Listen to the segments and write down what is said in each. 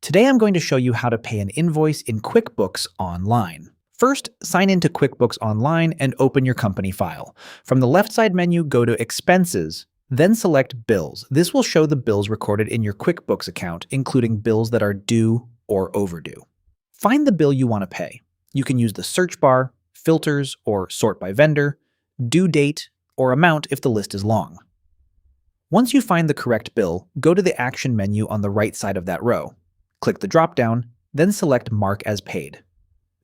Today I'm going to show you how to pay an invoice in QuickBooks Online. First, sign into QuickBooks Online and open your company file. From the left side menu, go to Expenses, then select Bills. This will show the bills recorded in your QuickBooks account, including bills that are due or overdue. Find the bill you want to pay. You can use the search bar, filters, or sort by vendor, due date, or amount if the list is long. Once you find the correct bill, go to the Action menu on the right side of that row. Click the drop-down, then select Mark as Paid.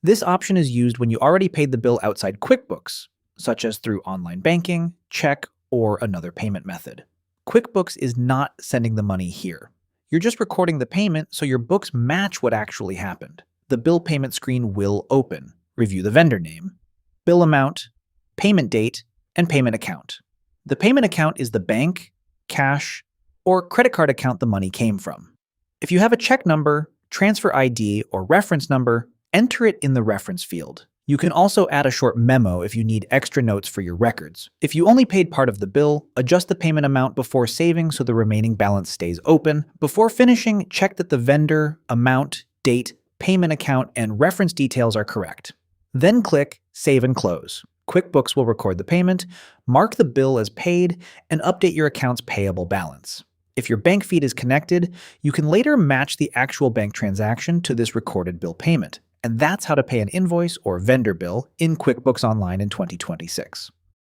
This option is used when you already paid the bill outside QuickBooks, such as through online banking, check, or another payment method. QuickBooks is not sending the money here. You're just recording the payment so your books match what actually happened. The bill payment screen will open. Review the vendor name, bill amount, payment date, and payment account. The payment account is the bank, cash, or credit card account the money came from. If you have a check number, transfer ID, or reference number, enter it in the reference field. You can also add a short memo if you need extra notes for your records. If you only paid part of the bill, adjust the payment amount before saving so the remaining balance stays open. Before finishing, check that the vendor, amount, date, payment account, and reference details are correct. Then click Save and Close. QuickBooks will record the payment, mark the bill as paid, and update your account's payable balance. If your bank feed is connected, you can later match the actual bank transaction to this recorded bill payment. And that's how to pay an invoice or vendor bill in QuickBooks Online in 2026.